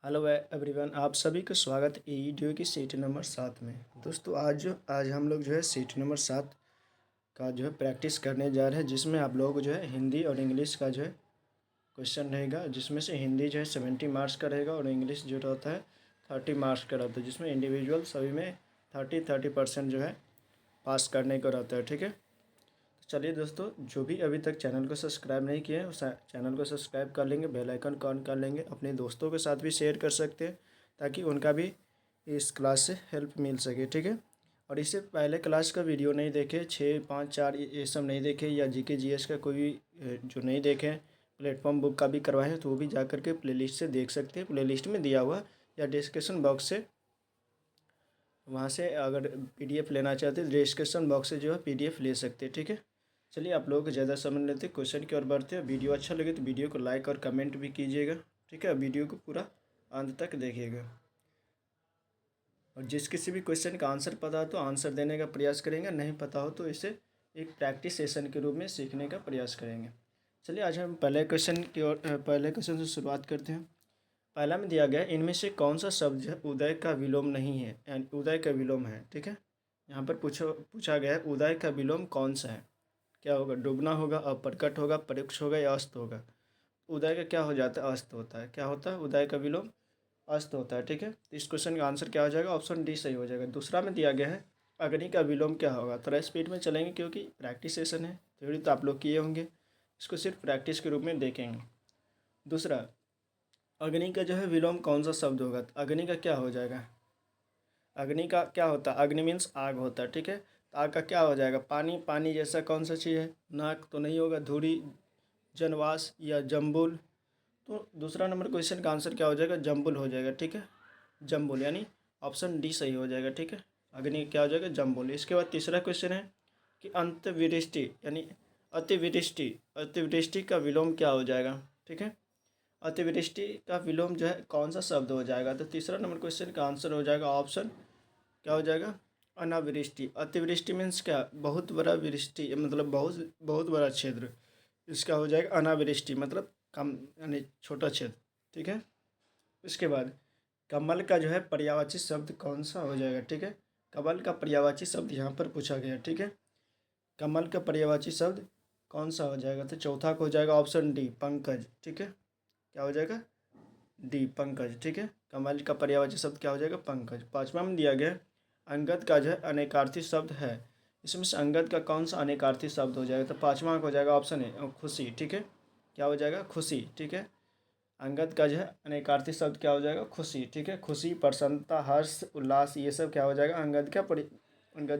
Hello everyone, आप सभी का स्वागत है वीडियो की सीट नंबर 7 में। दोस्तों आज हम लोग जो है सीट नंबर 7 का जो है प्रैक्टिस करने जा रहे हैं, जिसमें आप लोग जो है हिंदी और इंग्लिश का जो है क्वेश्चन रहेगा, जिसमें से हिंदी जो है 70 मार्क्स का रहेगा और इंग्लिश जो रहता है 30 मार्क्स का रहता है, जिसमें इंडिविजुअल सभी में 30% जो है पास करने को रहता है। ठीक है, चलिए दोस्तों, जो भी अभी तक चैनल को सब्सक्राइब नहीं किए हैं उस चैनल को सब्सक्राइब कर लेंगे, बेल आइकन को ऑन कर लेंगे, अपने दोस्तों के साथ भी शेयर कर सकते हैं ताकि उनका भी इस क्लास से हेल्प मिल सके। ठीक है, और इससे पहले क्लास का वीडियो नहीं देखे, 6, 5, 4 ये सब नहीं देखे, या जीके जीएस का कोई भी जो नहीं देखे, प्लेटफॉर्म बुक का भी करवाए हैं तो वो भी जा करके प्लेलिस्ट से देख सकते हैं। प्लेलिस्ट में दिया हुआ या डिस्क्रिप्शन बॉक्स से, वहाँ से अगर पीडीएफ लेना चाहते हैं डिस्क्रिप्शन बॉक्स से जो है पीडीएफ ले सकते हैं। ठीक है, चलिए आप लोगों को ज़्यादा समय लेते क्वेश्चन की ओर बढ़ते हैं। वीडियो अच्छा लगे तो वीडियो को लाइक और कमेंट भी कीजिएगा। ठीक है, वीडियो को पूरा अंत तक देखिएगा, और जिस किसी भी क्वेश्चन का आंसर पता हो तो आंसर देने का प्रयास करेंगे, नहीं पता हो तो इसे एक प्रैक्टिस सेशन के रूप में सीखने का प्रयास करेंगे। चलिए आज हम पहले क्वेश्चन से शुरुआत करते हैं। पहला में दिया गया, इनमें से कौन सा शब्द है उदय का विलोम नहीं है, यानी उदय का विलोम है। ठीक है, यहाँ पर पूछा गया है उदय का विलोम कौन सा है। क्या होगा? डूबना होगा, अप्रकट होगा, परोक्ष होगा या अस्त होगा। उदय का क्या हो जाता है? अस्त होता है। क्या होता है? उदय का विलोम अस्त होता है। ठीक है, तो इस क्वेश्चन का आंसर क्या हो जाएगा? ऑप्शन डी सही हो जाएगा। दूसरा में दिया गया है अग्नि का विलोम क्या होगा। थोड़ा स्पीड में चलेंगे क्योंकि प्रैक्टिस सेशन है, थ्योरी तो आप लोग किए होंगे, इसको सिर्फ प्रैक्टिस के रूप में देखेंगे। दूसरा, अग्नि का जो है विलोम कौन सा शब्द होगा। तो अग्नि का क्या हो जाएगा? अग्नि का क्या होता है? अग्नि मीन्स आग होता है। ठीक है, तो आग का क्या हो जाएगा? पानी। पानी जैसा कौन सा चीज़ है? नाक तो नहीं होगा। धूरी, जनवास या जम्बुल। तो दूसरा नंबर क्वेश्चन का आंसर क्या हो जाएगा? जम्बुल हो जाएगा। ठीक है, जम्बुल, यानी ऑप्शन डी सही हो जाएगा। ठीक है, अग्नि क्या हो जाएगा? जम्बुल। इसके बाद तीसरा क्वेश्चन है कि अंत्यवृष्टि यानी अतिवृष्टि, अतिवृष्टि का विलोम क्या हो जाएगा। ठीक है, अतिवृष्टि का विलोम जो है कौन सा शब्द हो जाएगा। तो तीसरा नंबर क्वेश्चन का आंसर हो जाएगा ऑप्शन क्या हो जाएगा? अनावृष्टि। अतिवृष्टि मीन्स क्या? बहुत बड़ा वृष्टि, मतलब बहुत बहुत बड़ा क्षेत्र, इसका हो जाएगा अनावृष्टि, मतलब कम यानी छोटा क्षेत्र। ठीक है, इसके बाद कमल का जो है पर्यायवाची शब्द कौन सा हो जाएगा। ठीक है, कमल का पर्यायवाची शब्द यहाँ पर पूछा गया। ठीक है, कमल का पर्यायवाची शब्द कौन सा हो जाएगा। तो चौथा को हो जाएगा ऑप्शन डी, पंकज। ठीक है, क्या हो जाएगा? डी, पंकज। ठीक है, कमल का पर्यायवाची शब्द क्या हो जाएगा? पंकज। पांचवा में दिया गया अंगद का जो है अनेकार्थी शब्द है, इसमें से अंगद का कौन सा अनेकार्थी शब्द हो जाएगा। तो पांचवा हो जाएगा ऑप्शन ए, खुशी। ठीक है, क्या हो जाएगा? खुशी। ठीक है, अंगद का जो है अनेकार्थी शब्द क्या हो जाएगा? खुशी। ठीक है, खुशी, प्रसन्नता, हर्ष, उल्लास, ये सब क्या हो जाएगा? अंगद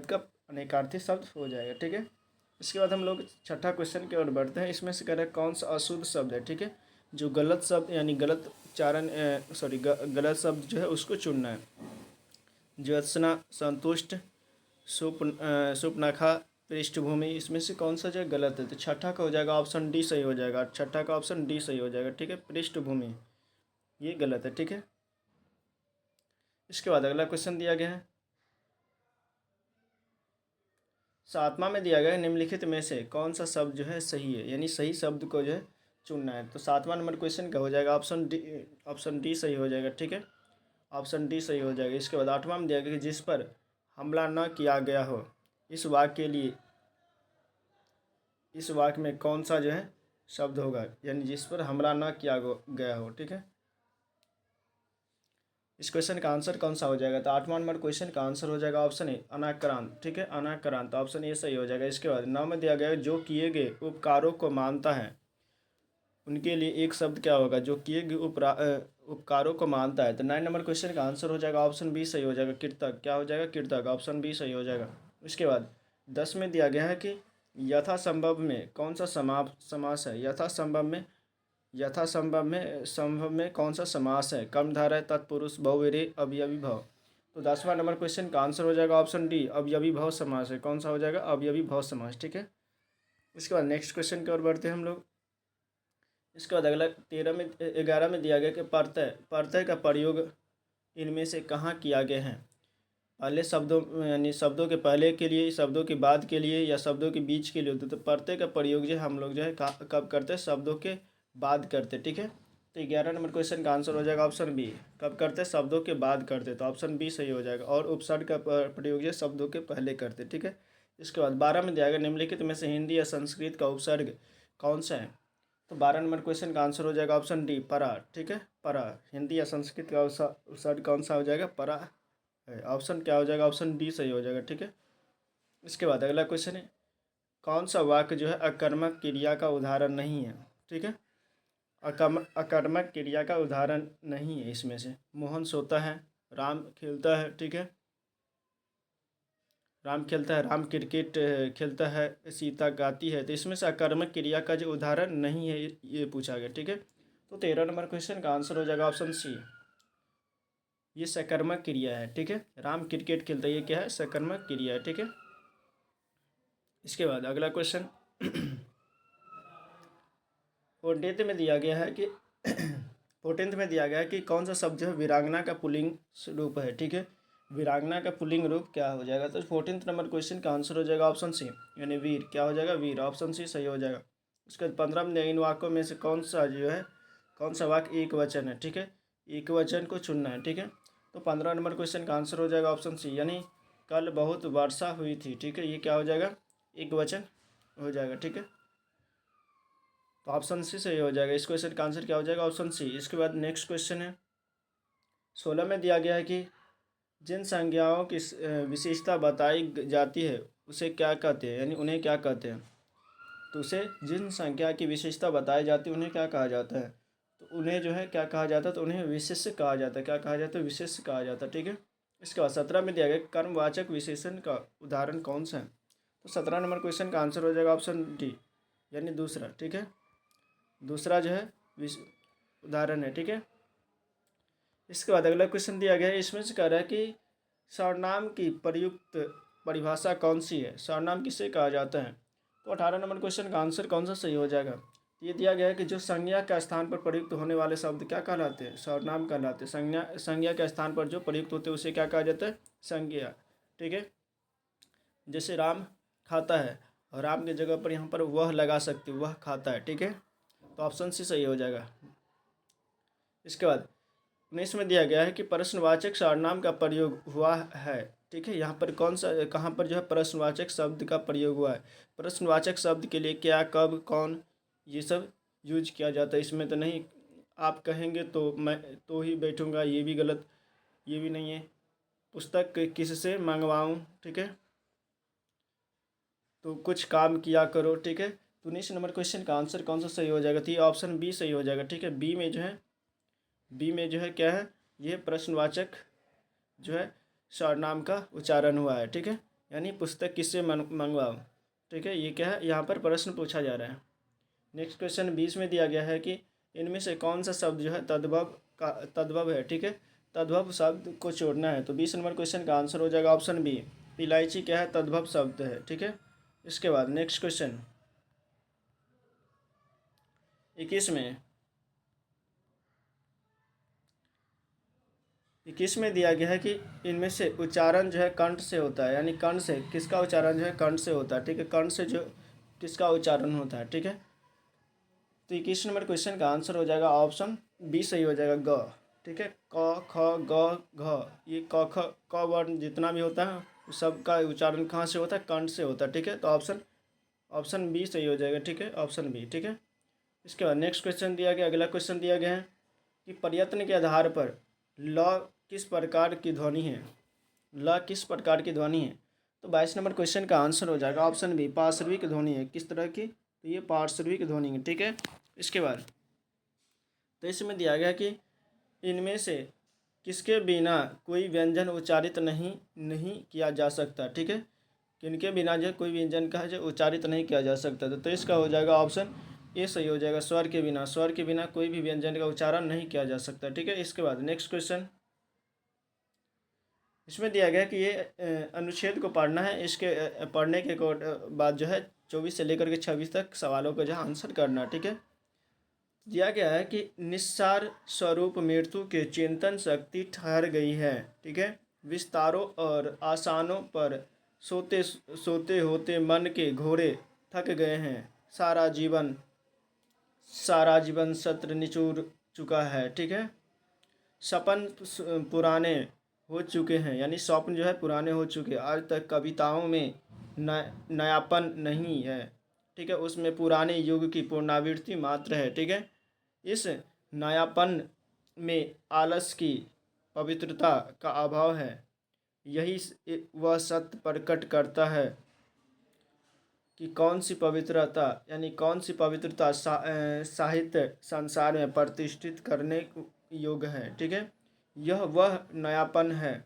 का अनेकार्थी शब्द हो जाएगा। ठीक है, इसके बाद हम लोग छठा क्वेश्चन की ओर बढ़ते हैं। इसमें से कह रहे हैं कौन सा अशुद्ध शब्द है। ठीक है, जो गलत शब्द यानी गलत उच्चारण गलत शब्द जो है उसको चुनना है। ज्योत्सना, संतुष्ट, सुपनाखा, पृष्ठभूमि, इसमें से कौन सा जो है गलत है। तो छठा का हो जाएगा ऑप्शन डी सही हो जाएगा। छठा का ऑप्शन डी सही हो जाएगा। ठीक है, पृष्ठभूमि ये गलत है। ठीक है, इसके बाद अगला क्वेश्चन दिया गया है, सातवां में दिया गया है निम्नलिखित में से कौन सा शब्द जो है सही है, यानी सही शब्द को जो है चुनना है। तो सातवां नंबर क्वेश्चन का हो जाएगा ऑप्शन डी सही हो जाएगा। ठीक है, ऑप्शन डी सही हो जाएगा। इसके बाद आठवां में दिया गया कि जिस पर हमला न किया गया हो, इस वाक्य के लिए इस वाक्य में कौन सा जो है शब्द होगा, यानी जिस पर हमला न किया गया हो। ठीक है, इस क्वेश्चन का आंसर कौन सा हो जाएगा। तो आठवां नंबर क्वेश्चन का आंसर हो जाएगा ऑप्शन ए, अनाक्रांत। ठीक है, अनाक्रांत, ऑप्शन ए सही हो जाएगा। इसके बाद नौ में दिया गया है जो किए गए उपकारों को मानता है, उनके लिए एक शब्द क्या होगा? जो किए गए उपकारों को मानता है। तो 9 नंबर क्वेश्चन का आंसर हो जाएगा ऑप्शन बी सही हो जाएगा, कृतज्ञ। क्या हो जाएगा? कृतज्ञ, ऑप्शन बी सही हो जाएगा। इसके बाद 10 में दिया गया है कि यथासंभव में कौन सा समास है। संभव में कौन सा समास है? कर्मधारय, तत्पुरुष, बहुव्रीहि, अवयवी भाव। तो 10वां नंबर क्वेश्चन का आंसर हो जाएगा ऑप्शन डी, अवयवी भाव समास है। कौन सा हो जाएगा? अवयवी भाव समास। ठीक है, इसके बाद नेक्स्ट क्वेश्चन की ओर बढ़ते हैं हम लोग। इसके बाद अगला 11 में दिया गया कि प्रत्यय का प्रयोग इनमें से कहाँ किया गया है। पहले शब्दों यानी शब्दों के पहले के लिए, शब्दों के बाद के लिए, या शब्दों के बीच के लिए होता है। तो प्रत्यय का प्रयोग जो है हम लोग जो है कब करते हैं? शब्दों के बाद करते हैं। ठीक है, तो 11 नंबर क्वेश्चन का आंसर हो जाएगा ऑप्शन बी। कब करते? शब्दों के बाद करते, तो ऑप्शन बी सही हो जाएगा। और उपसर्ग का प्रयोग जो है शब्दों के पहले करते, ठीक है। इसके बाद 12 में दिया गया निम्नलिखित में से हिंदी या संस्कृत का उपसर्ग कौन सा है? तो 12 नंबर क्वेश्चन का आंसर हो जाएगा ऑप्शन डी, परा, ठीक है। परा, हिंदी या संस्कृत का उपसर्ग कौन सा हो जाएगा? परा है। ऑप्शन क्या हो जाएगा? ऑप्शन डी सही हो जाएगा, ठीक है। इसके बाद अगला क्वेश्चन है, कौन सा वाक्य जो है अकर्मक क्रिया का उदाहरण नहीं है? ठीक है, अकर्मक क्रिया का उदाहरण नहीं है इसमें से। मोहन सोता है, राम खेलता है, ठीक है, राम खेलता है, राम क्रिकेट खेलता है, सीता गाती है। तो इसमें से अकर्मक क्रिया का जो उदाहरण नहीं है ये पूछा गया, ठीक है। तो 13 नंबर क्वेश्चन का आंसर हो जाएगा ऑप्शन सी, ये सकर्मक क्रिया है, ठीक है। राम क्रिकेट खेलता है, ये क्या है? सकर्मक क्रिया है, ठीक है। इसके बाद अगला क्वेश्चन 14th में दिया गया है कि 14th में दिया गया है कि कौन सा शब्द जो है वीरांगना का पुल्लिंग रूप है, ठीक है। वीरांगना का पुल्लिंग रूप क्या हो जाएगा? तो 14th नंबर क्वेश्चन का आंसर हो जाएगा ऑप्शन सी, यानी वीर। क्या हो जाएगा? वीर, ऑप्शन सी सही हो जाएगा। उसके बाद 15 में इन वाक्यों में से कौन सा जो है, कौन सा वाक्य एक वचन है, ठीक है। एक वचन को चुनना है, ठीक है। तो 15 नंबर क्वेश्चन का आंसर हो जाएगा ऑप्शन सी, यानी कल बहुत वर्षा हुई थी, ठीक है। ये क्या हो जाएगा? एक वचन हो जाएगा, ठीक है। तो ऑप्शन सी सही हो जाएगा। इस क्वेश्चन का आंसर क्या हो जाएगा? Option C. इसके बाद नेक्स्ट क्वेश्चन है 16 में दिया गया है कि जिन संज्ञाओं की विशेषता बताई जाती है उसे क्या कहते हैं, यानी उन्हें क्या कहते हैं? तो उसे जिन संज्ञा की विशेषता बताई जाती है उन्हें क्या कहा जाता है? तो उन्हें जो है क्या कहा जाता है? तो उन्हें विशेष्य कहा जाता है। क्या कहा जाता है? विशेष्य कहा जाता है, ठीक है। इसके बाद 17 में दिया गया कर्मवाचक विशेषण का उदाहरण कौन सा है? तो 17 नंबर क्वेश्चन का आंसर हो जाएगा ऑप्शन डी, यानी दूसरा, ठीक है। दूसरा जो है उदाहरण है, ठीक है। इसके बाद अगला क्वेश्चन दिया गया है, इसमें से कह रहा है कि सर्वनाम की प्रयुक्त परिभाषा कौन सी है? सर्वनाम किसे कहा जाता है? तो 18 नंबर क्वेश्चन का आंसर कौन सा सही हो जाएगा? ये दिया गया है कि जो संज्ञा के स्थान पर प्रयुक्त होने वाले शब्द क्या कहलाते हैं? सर्वनाम कहलाते हैं। संज्ञा के स्थान पर जो प्रयुक्त होते हैं उसे क्या कहा जाता है? संज्ञा, ठीक है। जैसे राम खाता है, और राम की जगह पर यहाँ पर वह लगा सकते, वह खाता है, ठीक है। तो ऑप्शन सी सही हो जाएगा। इसके बाद 19 में दिया गया है कि प्रश्नवाचक सर्वनाम का प्रयोग हुआ है, ठीक है। यहाँ पर कौन सा, कहाँ पर जो है प्रश्नवाचक शब्द का प्रयोग हुआ है? प्रश्नवाचक शब्द के लिए क्या, कब, कौन, ये सब यूज किया जाता है। इसमें तो नहीं आप कहेंगे तो मैं तो ही बैठूंगा, ये भी गलत, ये भी नहीं है। पुस्तक किससे मंगवाऊँ, ठीक है। तो कुछ काम किया करो, ठीक है। तो 19 नंबर क्वेश्चन का आंसर कौन सा सही हो जाएगा? तो ये ऑप्शन बी सही हो जाएगा, ठीक है। बी में जो है क्या है? ये प्रश्नवाचक जो है सर्वनाम का उच्चारण हुआ है, ठीक है। यानी पुस्तक किससे मंगवाओ, ठीक है। ये क्या है? यहाँ पर प्रश्न पूछा जा रहा है। नेक्स्ट क्वेश्चन 20 में दिया गया है कि इनमें से कौन सा शब्द जो है तद्भव है, ठीक है। तद्भव शब्द को छोड़ना है। तो 20 नंबर क्वेश्चन का आंसर हो जाएगा ऑप्शन बी, इलायची क्या है? तद्भव शब्द है, ठीक है। इसके बाद नेक्स्ट क्वेश्चन 21 में 21 में दिया गया है कि इनमें से उच्चारण जो है कंठ से होता है, यानी कंठ से किसका उच्चारण जो है कंठ से होता है, ठीक है। कंठ से जो किसका उच्चारण होता है, ठीक है। तो 21 नंबर क्वेश्चन का आंसर हो जाएगा ऑप्शन बी सही हो जाएगा, ग, ठीक है। क ख ग घ, ये क ख क वर्ण जितना भी होता है उस सब का उच्चारण कहाँ से होता है? कंठ से होता है, ठीक है। तो ऑप्शन बी सही हो जाएगा, ठीक है, ऑप्शन बी, ठीक है। इसके बाद नेक्स्ट क्वेश्चन दिया गया, अगला क्वेश्चन दिया गया है कि प्रयत्न के आधार पर ल किस प्रकार की ध्वनि है? ल किस प्रकार की ध्वनि है? तो 22 नंबर क्वेश्चन का आंसर हो जाएगा ऑप्शन बी, पार्श्विक ध्वनि है। किस तरह की? तो ये पार्श्विक ध्वनि है, ठीक है। इसके बाद तो इसमें दिया गया कि इनमें से किसके बिना कोई व्यंजन उच्चारित नहीं किया जा सकता, ठीक है। किनके बिना जो कोई व्यंजन का जो उच्चारित नहीं किया जा सकता, तो इसका हो जाएगा ऑप्शन ए सही हो जाएगा। स्वर के बिना कोई भी व्यंजन का उच्चारण नहीं किया जा सकता, ठीक है। इसके बाद नेक्स्ट क्वेश्चन इसमें दिया गया कि ये अनुच्छेद को पढ़ना है। इसके पढ़ने के बाद जो है 24 से लेकर के 26 तक सवालों का जो है आंसर करना, ठीक है। दिया गया है कि निस्सार स्वरूप मृत्यु के चिंतन शक्ति ठहर गई है, ठीक है। विस्तारों और आसानों पर सोते सोते होते मन के घोड़े थक गए हैं। सारा जीवन सत्र निचुर चुका है, ठीक है। सपन पुराने हो चुके हैं, यानी स्वप्न जो है पुराने हो चुके हैं। आज तक कविताओं में नयापन नहीं है, ठीक है। उसमें पुराने युग की पुनरावृत्ति मात्र है, ठीक है। इस नयापन में आलस की पवित्रता का अभाव है। यही वह सत्य प्रकट करता है कि कौन सी पवित्रता, यानी कौन सी पवित्रता साहित्य संसार में प्रतिष्ठित करने योग्य है, ठीक है। यह वह नयापन है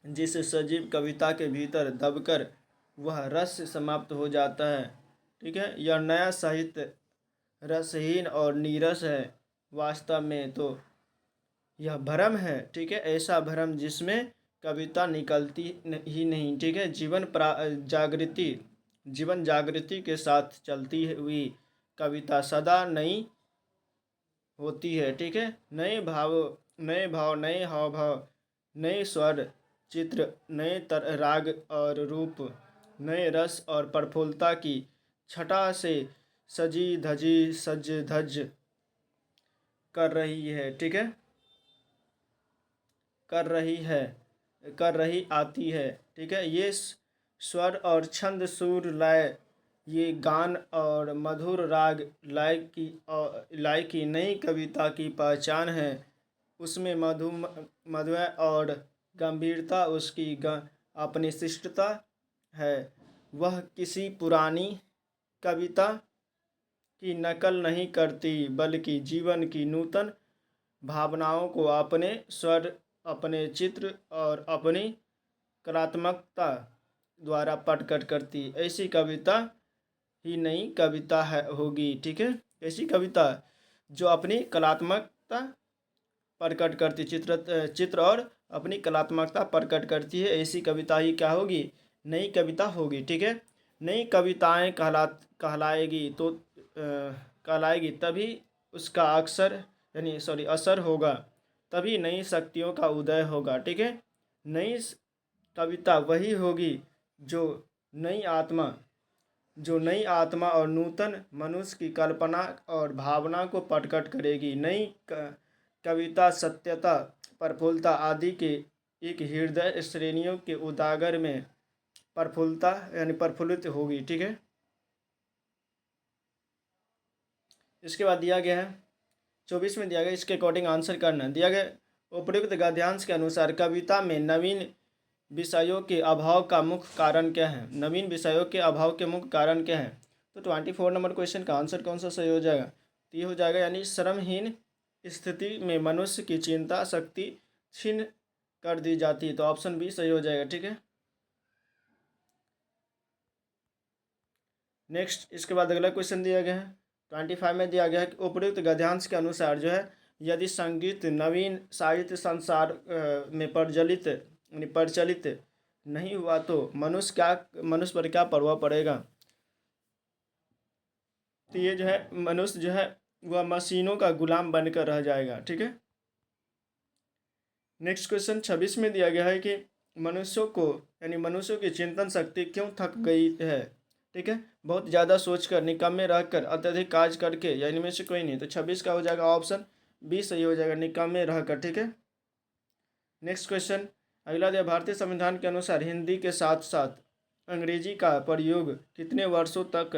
जिस सजीव कविता के भीतर दबकर वह रस समाप्त हो जाता है, ठीक है। यह नया साहित्य रसहीन और नीरस है। वास्तव में तो यह भ्रम है, ठीक है। ऐसा भ्रम जिसमें कविता निकलती ही नहीं, ठीक है। जीवन जागृति के साथ चलती हुई कविता सदा नई होती है, ठीक है। नए भाव, नए हाव भाव, नए स्वर चित्र, नए राग और रूप, नए रस और प्रफुल्लता की छटा से सजी धजी सज धज कर रही है, ठीक है। कर रही आती है, ठीक है। ये स्वर और छंद सुर लय, ये गान और मधुर राग लय की नई कविता की पहचान है। उसमें मधुमेह और गंभीरता उसकी अपनी शिष्टता है। वह किसी पुरानी कविता की नकल नहीं करती, बल्कि जीवन की नूतन भावनाओं को अपने स्वर, अपने चित्र और अपनी कलात्मकता द्वारा प्रकट करती। ऐसी कविता ही नई कविता होगी, ठीक है। ऐसी कविता जो अपनी कलात्मकता प्रकट करती, चित्र और अपनी कलात्मकता प्रकट करती है, ऐसी कविता ही क्या होगी, नई कविता होगी, ठीक है। नई कविताएं कहलाएगी तभी उसका असर होगा, तभी नई शक्तियों का उदय होगा, ठीक है। नई कविता वही होगी जो नई आत्मा और नूतन मनुष्य की कल्पना और भावना को प्रकट करेगी। नई कविता सत्यता, प्रफुल्लता आदि के एक हृदय श्रेणियों के उजागर में प्रफुल्लित होगी, ठीक है। इसके बाद दिया गया है 24 में दिया गया, इसके अकॉर्डिंग आंसर करना। दिया गया उपयुक्त गद्यांश के अनुसार कविता में नवीन विषयों के अभाव का मुख्य कारण क्या है। नवीन विषयों के अभाव के मुख्य कारण क्या है। तो 24 नंबर क्वेश्चन का आंसर कौन सा सही हो जाएगा, तो ये हो जाएगा, यानी श्रमहीन स्थिति में मनुष्य की चिंता शक्ति क्षीण कर दी जाती है। तो ऑप्शन बी सही हो जाएगा, ठीक है। नेक्स्ट इसके बाद अगला क्वेश्चन दिया गया है 25 में दिया गया है कि उपयुक्त गद्यांश के अनुसार जो है, यदि संगीत नवीन साहित्य संसार में प्रचलित नहीं हुआ तो मनुष्य पर क्या प्रभाव पड़ेगा। तो ये जो है मनुष्य जो है वह मशीनों का गुलाम बनकर रह जाएगा, ठीक है। नेक्स्ट क्वेश्चन 26 में दिया गया है कि मनुष्यों की चिंतन शक्ति क्यों थक गई है, ठीक है। बहुत ज़्यादा सोचकर, निकम्मे रहकर, अत्यधिक कार्य करके, या इनमें से कोई नहीं। तो 26 का हो जाएगा ऑप्शन बी सही हो जाएगा, निकम्मे रहकर, ठीक है। नेक्स्ट क्वेश्चन अगला दिया, भारतीय संविधान के अनुसार हिंदी के साथ साथ अंग्रेजी का प्रयोग कितने वर्षों तक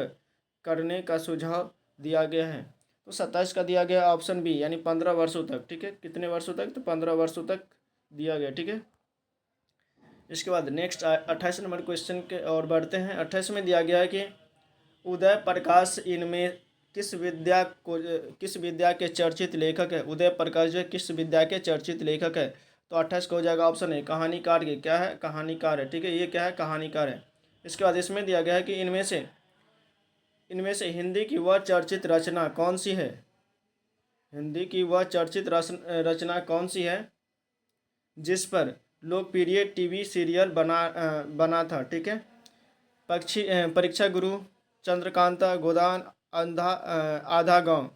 करने का सुझाव दिया गया है। तो 27 का दिया गया ऑप्शन बी, यानी 15 वर्षों तक, ठीक है। कितने वर्षों तक, तो 15 वर्षों तक दिया गया, ठीक है। इसके बाद नेक्स्ट 28 नंबर क्वेश्चन के और बढ़ते हैं। 28 में दिया गया है कि उदय प्रकाश इनमें किस विद्या के चर्चित लेखक है। उदय प्रकाश जो है किस विद्या के चर्चित लेखक है। तो 28 का हो जाएगा ऑप्शन ए, कहानीकार के, क्या है, कहानीकार है, ठीक है। ये क्या है, कहानीकार है। इसके बाद इसमें दिया गया है कि इनमें से हिंदी की वह चर्चित रचना कौन सी है। हिंदी की वह चर्चित रचना कौन सी है जिस पर लोकप्रिय टीवी सीरियल बना था, ठीक है। परीक्षा गुरु, चंद्रकांता, गोदान, आधा गांव।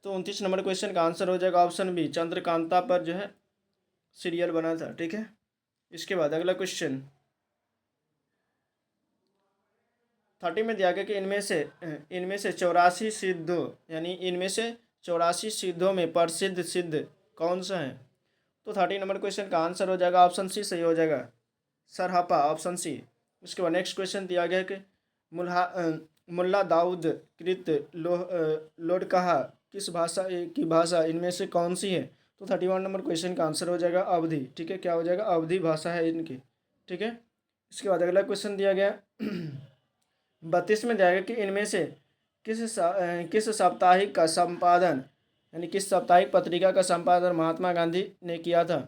तो 29 नंबर क्वेश्चन का आंसर हो जाएगा ऑप्शन बी, चंद्रकांता पर जो है सीरियल बना था, ठीक है। इसके बाद अगला क्वेश्चन 30 में दिया गया कि इनमें से 84 सिद्धों, यानी इनमें से 84 सिद्धों में प्रसिद्ध सिद्ध कौन सा है? तो 30 नंबर क्वेश्चन का आंसर हो जाएगा ऑप्शन सी सही हो जाएगा, सरहपा, ऑप्शन सी। उसके बाद नेक्स्ट क्वेश्चन दिया गया कि मुल्ला दाऊद कृत लोडकहा किस भाषा की भाषा इनमें से कौन सी है? तो 31 नंबर क्वेश्चन का आंसर हो जाएगा अवधी, ठीक है, क्या हो जाएगा? अवधी भाषा है इनकी, ठीक है। इसके बाद अगला क्वेश्चन दिया गया 32 में दिया गया कि इनमें से किस साप्ताहिक का संपादन, यानी किस साप्ताहिक पत्रिका का संपादन महात्मा गांधी ने किया था?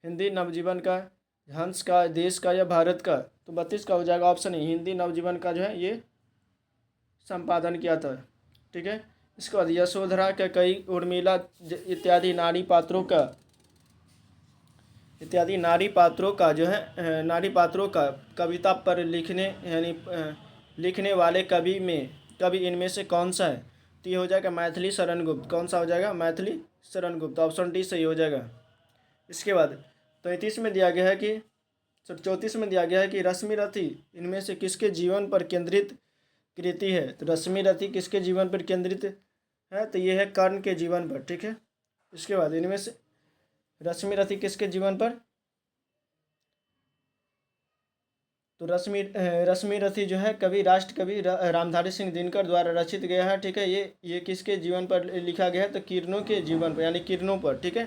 हिंदी नवजीवन का, हंस का, देश का या भारत का? तो 32 का हो जाएगा ऑप्शन ए, हिंदी नवजीवन का जो है ये संपादन किया था, ठीक है। इसके बाद यशोधरा के कई उर्मिला इत्यादि नारी पात्रों का जो है नारी पात्रों का कविता पर लिखने यानी लिखने वाले कवि इनमें से कौन सा है? तो ये हो जाएगा मैथिली शरण गुप्त। कौन सा हो जाएगा? मैथिली शरण गुप्त, ऑप्शन डी सही हो जाएगा। इसके बाद 33 में दिया गया है कि 34 में दिया गया है कि रश्मि रथी इनमें से किसके जीवन पर केंद्रित कृति है? तो रश्मि रथी किसके जीवन पर केंद्रित है? तो ये है कर्ण के जीवन पर, ठीक है। इसके बाद इनमें से रश्मि रथी किसके जीवन पर? तो रश्मि रथी जो है कवि राष्ट्र कवि रामधारी सिंह दिनकर द्वारा रचित गया है, ठीक है। ये किसके जीवन पर लिखा गया है? तो किरणों के जीवन पर, यानी किरणों पर, ठीक है।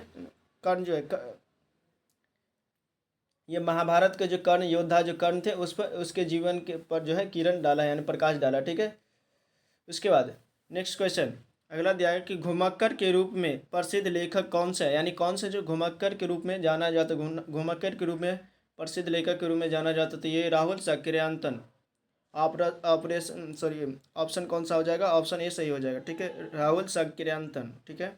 कर्ण जो है ये महाभारत के जो कर्ण योद्धा जो कर्ण थे उस पर उसके जीवन के पर जो है किरण डाला है, यानी प्रकाश डाला, ठीक है। उसके बाद नेक्स्ट क्वेश्चन अगला दिया है कि घुमक्कर के रूप में प्रसिद्ध लेखक कौन सा है? यानी कौन से जो घुमक्कर के रूप में जाना जाता, घुमक्कर के रूप में प्रसिद्ध लेखक के रूप में जाना जाता, तो ये राहुल सक्रियांतन। ऑपरेशन सॉरी ऑप्शन कौन सा हो जाएगा? ऑप्शन ए सही हो जाएगा, ठीक है, राहुल सक्रियांतन, ठीक है।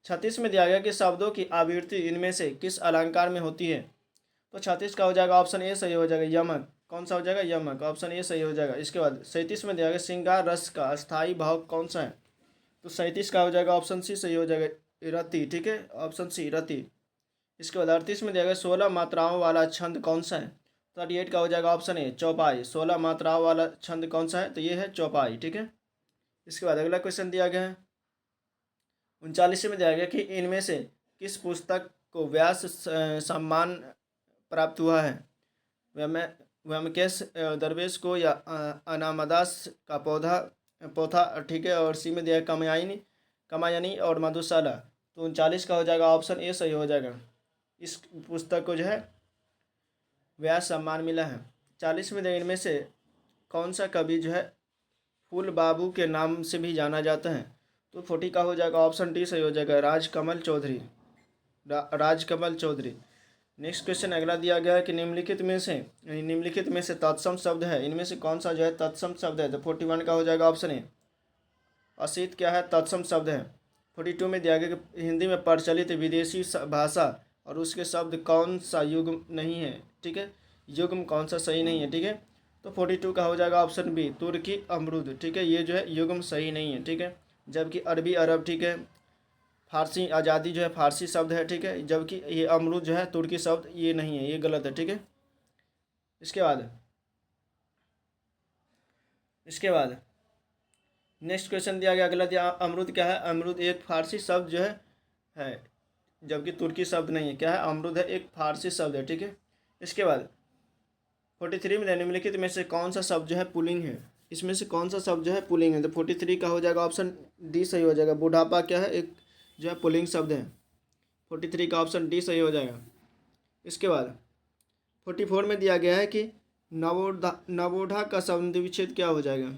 36 में दिया गया कि शब्दों की आवृत्ति इनमें से किस अलंकार में होती है? तो 36 का हो जाएगा ऑप्शन ए सही हो जाएगा, यमक। कौन सा हो जाएगा? यमक, ऑप्शन ए सही हो जाएगा। इसके बाद 37 में दिया गया श्रृंगार रस का अस्थायी भाव कौन सा है? तो 37 का हो जाएगा ऑप्शन सी सही हो जाएगा, रति, ठीक है, ऑप्शन सी रति। इसके बाद 38 में दिया गया 16 मात्राओं वाला छंद कौन सा है? 38 का हो जाएगा ऑप्शन ए चौपाई। 16 मात्राओं वाला छंद कौन सा है? तो ये है चौपाई, ठीक है। इसके बाद अगला क्वेश्चन दिया गया है 39 में दिया गया कि इनमें से किस पुस्तक को व्यास सम्मान प्राप्त हुआ है? व्योमकेश दरवेश को या अनामदास का पोथा, ठीक है। और सी में दिया कमायनी और मधुशाला। तो 39 का हो जाएगा ऑप्शन ए सही हो जाएगा। इस पुस्तक को जो है व्यास सम्मान मिला है। 40 में इनमें से कौन सा कवि जो है फूल बाबू के नाम से भी जाना जाता है? तो 40 का हो जाएगा ऑप्शन डी सही हो जाएगा, राजकमल चौधरी। नेक्स्ट क्वेश्चन अगला दिया गया है कि निम्नलिखित में से तत्सम शब्द है, इनमें से कौन सा जो है तत्सम शब्द है? तो 41 का हो जाएगा ऑप्शन ए असित क्या है? तत्सम शब्द है। 42 में दिया गया कि हिंदी में प्रचलित विदेशी भाषा और उसके शब्द कौन सा युग्म नहीं है, ठीक है, युग्म कौन सा सही नहीं है, ठीक है। तो 42 का हो जाएगा ऑप्शन बी तुर्की अमरूद, ठीक है, ये जो है युग्म सही नहीं है, ठीक है। जबकि अरबी अरब, ठीक है, फारसी आज़ादी जो है फारसी शब्द है, ठीक है, जबकि ये अमरूद जो है तुर्की शब्द ये नहीं है, ये गलत है, ठीक है। इसके बाद नेक्स्ट क्वेश्चन दिया गया अगला दिया अमरूद क्या है? अमरूद एक फारसी शब्द जो है जबकि तुर्की शब्द नहीं है। क्या है? अमरूद है, एक फारसी शब्द है, ठीक है। इसके बाद 43 में निम्नलिखित में से कौन सा शब्द जो है पुल्लिंग है? इसमें से कौन सा शब्द जो है पुल्लिंग है? तो 43 का हो जाएगा ऑप्शन डी सही हो जाएगा, बुढ़ापा क्या है? एक जो है पुल्लिंग शब्द है। 43 का ऑप्शन डी सही हो जाएगा। इसके बाद 44 में दिया गया है कि नवोढ़ा का संधि विच्छेद क्या हो जाएगा?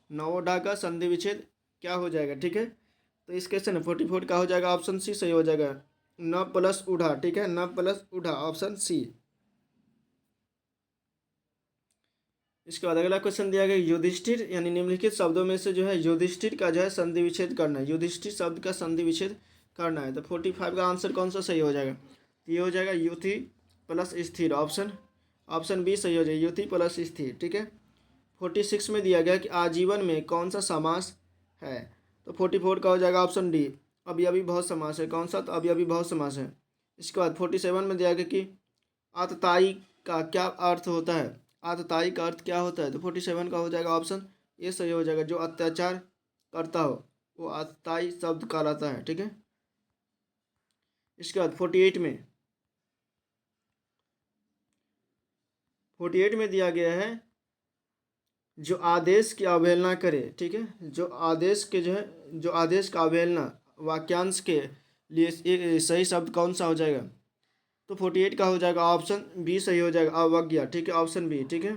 नवोढ़ा का संधि विच्छेद क्या हो जाएगा, ठीक है। तो इस क्वेश्चन 44 का हो जाएगा ऑप्शन सी सही हो जाएगा, न प्लस उढ़ा, ठीक है, न प्लस उढ़ा, ऑप्शन सी। इसके बाद अगला क्वेश्चन दिया गया युधिष्ठिर यानी निम्नलिखित शब्दों में से जो है युधिष्ठिर का जो है संधि विच्छेद करना है, युधिष्ठिर शब्द का संधि विच्छेद करना है। तो 45 का आंसर कौन सा सही हो जाएगा? तो ये हो जाएगा युति प्लस स्थिर, ऑप्शन बी सही हो जाएगा, युति प्लस स्थिर, ठीक है। 46 में दिया गया कि आजीवन में कौन सा समास है? तो 44 का हो जाएगा ऑप्शन डी अभी बहुत समास है। कौन सा? तो अभी बहुत समास है। इसके बाद 47 में दिया गया कि आतताई का क्या अर्थ होता है? आतताई का अर्थ क्या होता है? तो 47 का हो जाएगा ऑप्शन ए सही हो जाएगा, जो अत्याचार करता हो, वो अस्थाई शब्द कहलाता है। ठीक है, इसके बाद 48 में दिया गया है, जो आदेश की अवहेलना करे। ठीक है, जो आदेश के जो है, जो आदेश का अवहेलना वाक्यांश के लिए सही शब्द कौन सा हो जाएगा? तो 48 का हो जाएगा ऑप्शन बी सही हो जाएगा, अवज्ञा। ठीक है, ऑप्शन बी। ठीक है,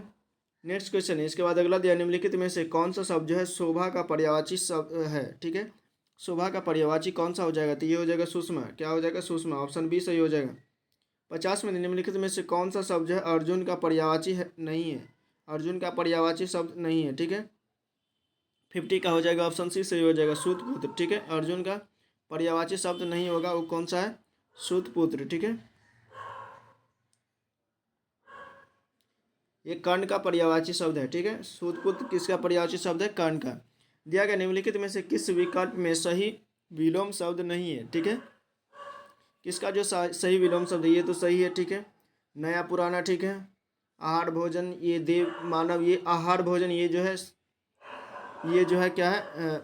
नेक्स्ट क्वेश्चन है, इसके बाद अगला दिया, निम्नलिखित में से कौन सा शब्द जो है शोभा का पर्यायवाची शब्द है? ठीक है, शोभा का पर्यायवाची कौन सा हो जाएगा? तो ये हो जाएगा सुषमा। क्या हो जाएगा? सुषमा, ऑप्शन बी सही हो जाएगा। 50 में निम्नलिखित में से कौन सा शब्द जो है अर्जुन का पर्यायवाची है? नहीं है, अर्जुन का पर्यायवाची शब्द नहीं है। ठीक है, 50 का हो जाएगा ऑप्शन सी सही हो जाएगा, सूतपुत्र। ठीक है, अर्जुन का पर्यायवाची शब्द नहीं होगा, वो कौन सा है? सूतपुत्र। ठीक है, ये कर्ण का पर्यायवाची शब्द है। ठीक है, सूतपुत्र किसका पर्यायवाची शब्द है? कर्ण का। दिया गया निम्नलिखित में से किस विकल्प में सही विलोम शब्द नहीं है? ठीक है, किसका जो सही विलोम शब्द है? ये तो सही है। ठीक है, नया पुराना। ठीक है, आहार भोजन, ये देव मानव, ये आहार भोजन, ये जो है क्या है?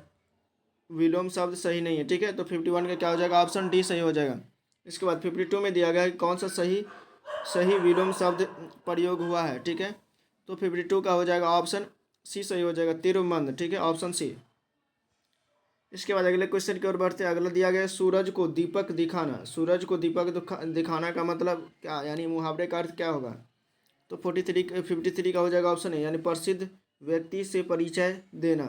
विलोम शब्द सही नहीं है। ठीक है, तो 51 का क्या हो जाएगा? ऑप्शन डी सही हो जाएगा। इसके बाद 52 में दिया गया है कौन सा सही विलोम शब्द प्रयोग हुआ है? ठीक है, तो 52 का हो जाएगा ऑप्शन सी सही हो जाएगा, तिरुमंद। ठीक है, ऑप्शन सी। इसके बाद अगले क्वेश्चन की ओर बढ़ते हैं। अगला दिया गया है सूरज को दीपक दिखाना। सूरज को दीपक दिखाना का मतलब क्या, यानी मुहावरे का अर्थ क्या होगा? तो 53 का हो जाएगा ऑप्शन ए, यानी प्रसिद्ध व्यक्ति से परिचय देना,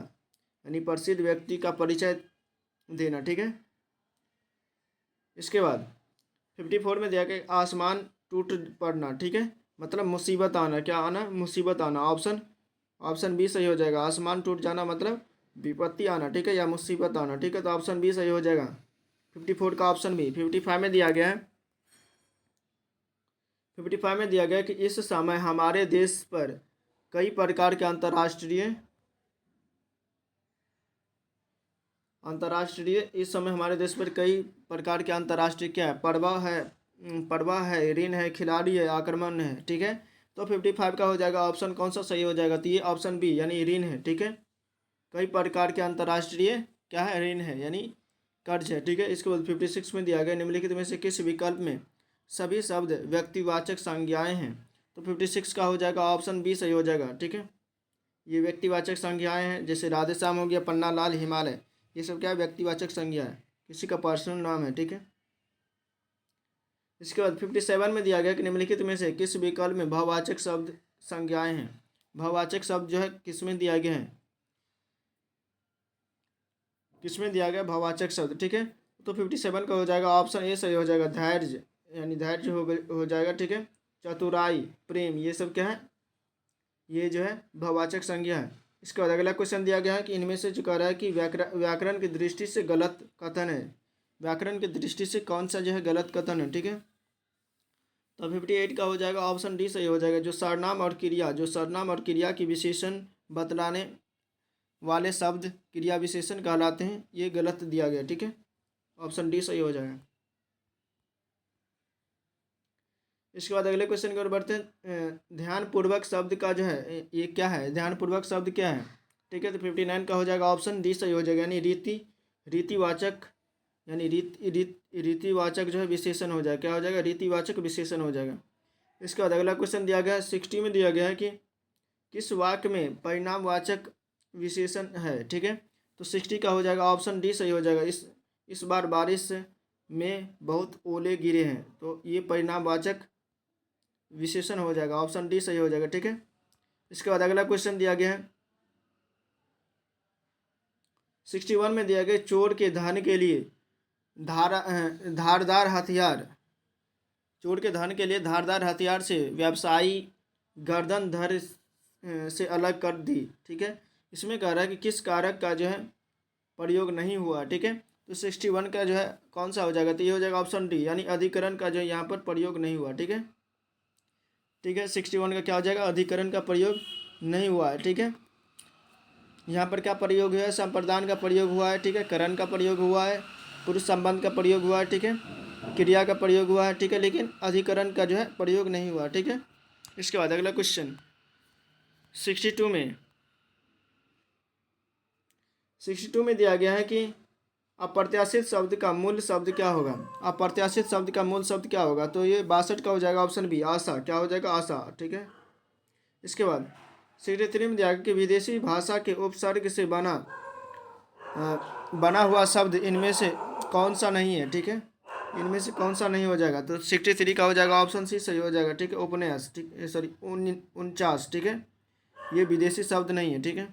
यानी प्रसिद्ध व्यक्ति का परिचय देना। ठीक है, इसके बाद 54 में दिया गया आसमान टूट पड़ना। ठीक है, मतलब मुसीबत आना। क्या आना? मुसीबत आना। ऑप्शन बी सही हो जाएगा, आसमान टूट जाना मतलब विपत्ति आना। ठीक है, या मुसीबत आना। ठीक है, तो ऑप्शन बी सही हो जाएगा, 54 का ऑप्शन बी। 55 में दिया गया है, 55 में दिया गया है कि इस समय हमारे देश पर कई प्रकार के अंतर्राष्ट्रीय इस समय हमारे देश पर कई प्रकार के अंतर्राष्ट्रीय क्या है? पड़वा है, ऋण है, खिलाड़ी है, आक्रमण है। ठीक है, तो 55 का हो जाएगा ऑप्शन कौन सा सही हो जाएगा? तो ये ऑप्शन बी, यानी ऋण है। ठीक है, कई प्रकार के अंतर्राष्ट्रीय क्या है? ऋण है, यानी कर्ज है। ठीक है, इसके बाद 56 में दिया गया निम्नलिखित में से किस विकल्प में सभी शब्द व्यक्तिवाचक संज्ञाएं हैं? तो 56 का हो जाएगा ऑप्शन बी सही हो जाएगा। ठीक है, ये व्यक्तिवाचक संज्ञाएं हैं, जैसे राधेश्याम हो गया, पन्ना लाल, हिमालय, ये सब क्या है? व्यक्तिवाचक संज्ञा है, किसी का पर्सनल नाम है। ठीक है, इसके बाद 57 में दिया गया कि निम्नलिखित में से किस विकल्प में भाववाचक शब्द संज्ञाएं हैं? भाववाचक शब्द जो है किस में दिया गया है? किसमें दिया गया भाववाचक शब्द? ठीक है, तो 57 का हो जाएगा ऑप्शन ए सही हो जाएगा, धैर्य, यानी धैर्य हो जाएगा। ठीक है, चतुराई, प्रेम, ये सब क्या है? ये जो है भाववाचक संज्ञा है। इसके बाद अगला क्वेश्चन दिया गया है कि इनमें से जो कह रहा है कि व्याकरण की दृष्टि से गलत कथन है, व्याकरण की दृष्टि से कौन सा जो है गलत कथन है? ठीक है, तो 58 का हो जाएगा ऑप्शन डी सही हो जाएगा, जो सर्वनाम और क्रिया की विशेषण बतलाने वाले शब्द क्रिया विशेषण कहलाते हैं, ये गलत दिया गया। ठीक है, ऑप्शन डी सही हो जाएगा। इसके बाद अगले क्वेश्चन की ओर बढ़ते हैं। ध्यानपूर्वक शब्द का जो है ये क्या है? ध्यानपूर्वक शब्द क्या है? ठीक है, तो 59 का हो जाएगा ऑप्शन डी सही हो जाएगा, यानी रीतिवाचक, यानी रीतिवाचक जो है विशेषण हो जाएगा। क्या हो जाएगा? रीतिवाचक विशेषण हो जाएगा। इसके बाद अगला क्वेश्चन दिया गया है 60 में दिया गया है कि किस वाक्य में परिणामवाचक विशेषण है? ठीक है, तो 60 का हो जाएगा ऑप्शन डी सही हो जाएगा, इस बार बारिश में बहुत ओले गिरे हैं, तो ये परिणामवाचक विशेषण हो जाएगा, ऑप्शन डी सही हो जाएगा। ठीक है, इसके बाद अगला क्वेश्चन दिया गया है 61 में दिया गया चोर के धन के लिए धारदार हथियार, चोर के धन के लिए धारदार हथियार से व्यवसायी गर्दन धर से अलग कर दी। ठीक है, इसमें कह रहा है कि किस कारक का जो है प्रयोग नहीं हुआ। ठीक है, तो 61 का जो है कौन सा हो जाएगा? तो ये हो जाएगा ऑप्शन डी, यानी अधिकरण का जो है यहाँ पर प्रयोग नहीं हुआ। ठीक है, ठीक है, 61 का क्या हो जाएगा? अधिकरण का प्रयोग नहीं हुआ है। ठीक है, यहाँ पर क्या प्रयोग हुआ है? संप्रदान का प्रयोग हुआ है। ठीक है, करण का प्रयोग हुआ है, पुरुष संबंध का प्रयोग हुआ है। ठीक है, क्रिया का प्रयोग हुआ है। ठीक है, लेकिन अधिकरण का जो है प्रयोग नहीं हुआ। ठीक है, इसके बाद अगला क्वेश्चन 62 में 62 में दिया गया है कि अप्रत्याशित शब्द का मूल शब्द क्या होगा। अप्रत्याशित शब्द का मूल शब्द क्या होगा, तो ये 62 का हो जाएगा ऑप्शन बी आशा। क्या हो जाएगा, आशा। ठीक है। इसके बाद 63 में दिया गया कि विदेशी भाषा के उपसर्ग से बना हुआ शब्द इनमें से कौन सा नहीं है। ठीक है, इनमें से कौन सा नहीं हो जाएगा, तो 63 का हो जाएगा ऑप्शन सी सही हो जाएगा। ठीक है, उपन्यास, ठीक, सॉरी 49। ठीक है, ये विदेशी शब्द नहीं है। ठीक है।